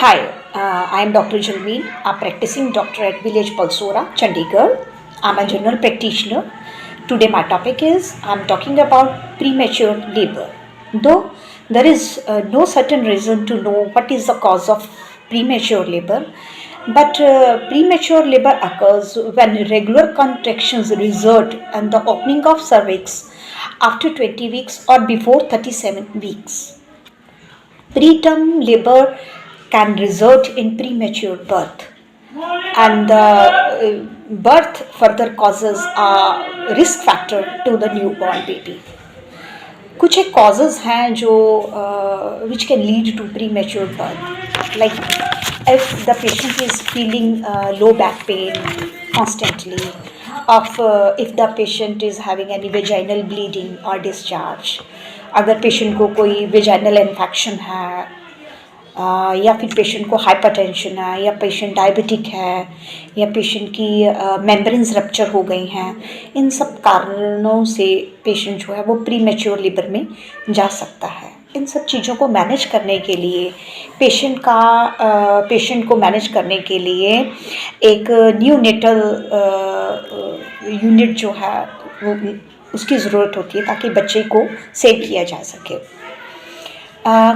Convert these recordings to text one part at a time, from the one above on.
Hi, I am Dr. Jalmeen, a practicing doctor at Village Palsora, Chandigarh. I'm a general practitioner. Today my topic is I'm talking about premature labor. Though there is no certain reason to know what is the cause of premature labor, but premature labor occurs when regular contractions result in the opening of cervix after 20 weeks or before 37 weeks. Preterm labor can result in premature birth, and the birth further causes a risk factor to the newborn baby. कुछ एक causes हैं जो which can lead to premature birth, like if the patient is feeling low back pain constantly, if the patient is having any vaginal bleeding or discharge, अगर patient को कोई vaginal infection है, या फिर पेशेंट को hypertension है, या patient diabetic है, या पेशेंट की मेम्ब्रेन्स रप्चर हो गई हैं, इन सब कारणों से पेशेंट जो है वो प्रीमेच्योर लेबर में जा सकता है. इन सब चीज़ों को मैनेज करने के लिए पेशेंट को मैनेज करने के लिए एक न्यूनेटल यूनिट जो है वो उसकी ज़रूरत होती है ताकि बच्चे को सेव किया जा सके.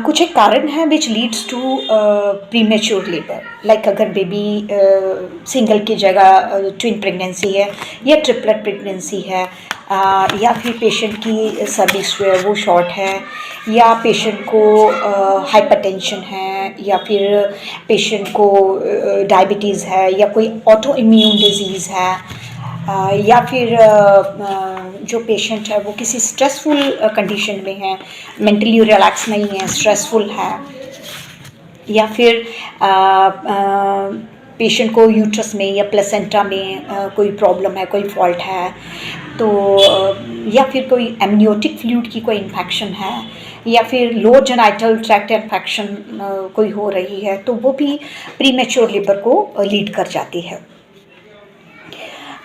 कुछ एक कारण है which leads to premature labour, like अगर बेबी सिंगल की जगह ट्विन प्रेगनेंसी है या ट्रिपलेट प्रेगनेंसी है, या फिर पेशेंट की सर्विस जो है वो शॉर्ट है, या पेशेंट को हाइपरटेंशन है, या फिर पेशेंट को डायबिटीज़ है, या कोई ऑटो इम्यून डिजीज़ है, या फिर जो पेशेंट है वो किसी स्ट्रेसफुल कंडीशन में है, मेंटली रिलैक्स नहीं है, स्ट्रेसफुल है, या फिर पेशेंट को यूट्रस में या प्लेसेंटा में कोई प्रॉब्लम है, कोई फॉल्ट है, तो या फिर कोई एमनियोटिक फ्लूइड की कोई इन्फेक्शन है, या फिर लोअर जेनाइटल ट्रैक्ट इन्फेक्शन कोई हो रही है, तो वो भी प्रीमेच्योर लेबर को लीड कर जाती है.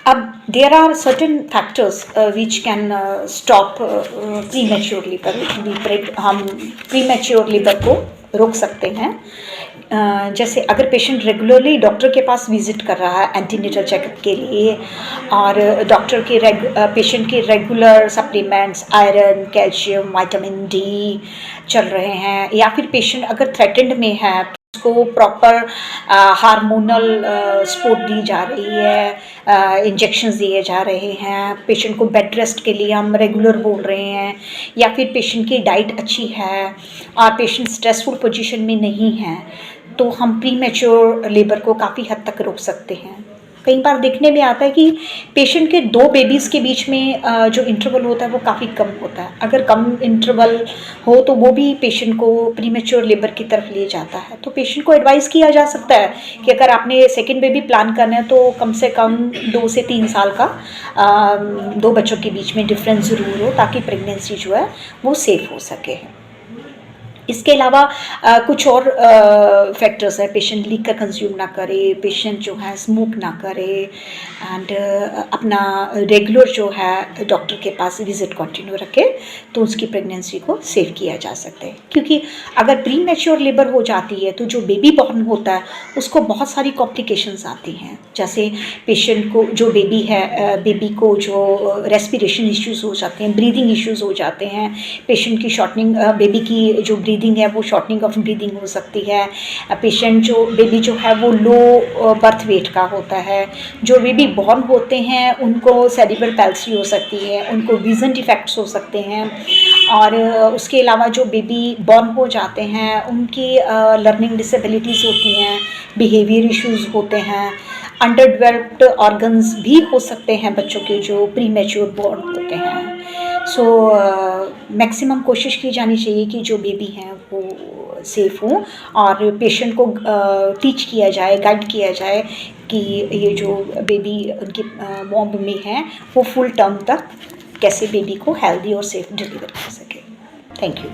अब there are certain factors which can stop premature labor. हम premature labor को रोक सकते हैं. जैसे अगर पेशेंट रेगुलरली डॉक्टर के पास विजिट कर रहा है एंटीनेटल चेकअप के लिए, और डॉक्टर के पेशेंट के regular supplements iron, calcium, vitamin D चल रहे हैं, या फिर पेशेंट अगर थ्रेटेंड में है उसको प्रॉपर हार्मोनल सपोर्ट दी जा रही है, इंजेक्शंस दिए जा रहे हैं, पेशेंट को बेड रेस्ट के लिए हम रेगुलर बोल रहे हैं, या फिर पेशेंट की डाइट अच्छी है और पेशेंट स्ट्रेसफुल पोजीशन में नहीं है, तो हम प्रीमेच्योर लेबर को काफ़ी हद तक रोक सकते हैं. कई बार देखने में आता है कि पेशेंट के 2 बेबीज़ के बीच में जो इंटरवल होता है वो काफ़ी कम होता है. अगर कम इंटरवल हो तो वो भी पेशेंट को प्रीमेच्योर लेबर की तरफ ले जाता है. तो पेशेंट को एडवाइस किया जा सकता है कि अगर आपने सेकेंड बेबी प्लान करना है तो कम से कम 2 से 3 साल का 2 बच्चों के बीच में डिफरेंस ज़रूर हो, ताकि प्रेगनेंसी जो है वो सेफ हो सके. इसके अलावा कुछ और फैक्टर्स है. पेशेंट लीकर कंज्यूम ना करे, पेशेंट जो है स्मोक ना करे, एंड अपना रेगुलर जो है डॉक्टर के पास विजिट कंटिन्यू रखे, तो उसकी प्रेगनेंसी को सेव किया जा सकता है. क्योंकि अगर प्रीमेच्योर लेबर हो जाती है तो जो बेबी बॉर्न होता है उसको बहुत सारी कॉम्प्लिकेशंस आती हैं. जैसे पेशेंट को जो बेबी है, बेबी को जो रेस्पिरेशन इश्यूज़ हो जाते हैं, ब्रीदिंग इश्यूज़ हो जाते हैं, पेशेंट की शॉर्टनिंग, बेबी की जो ब्रीदिंग है वो शॉर्टनिंग ऑफ ब्रीदिंग हो सकती है. पेशेंट जो बेबी जो है वो लो बर्थ वेट का होता है. जो बेबी बॉर्न होते हैं उनको सेरिब्रल पैल्सी हो सकती है, उनको विजन डिफेक्ट्स हो सकते हैं, और उसके अलावा जो बेबी बॉर्न हो जाते हैं उनकी लर्निंग डिसेबिलिटीज़ होती हैं, बिहेवियर इश्यूज़ होते हैं, अंडर डेवलप्ड ऑर्गन्स भी हो सकते हैं बच्चों के जो प्रीमेच्योर बॉर्न होते हैं. सो मैक्सिमम कोशिश की जानी चाहिए कि जो बेबी हैं वो सेफ़ हों, और पेशेंट को टीच किया जाए, गाइड किया जाए कि ये जो बेबी उनकी वॉम्ब में है वो फुल टर्म तक कैसे बेबी को हेल्दी और सेफ डिलीवर कर सके. Thank you.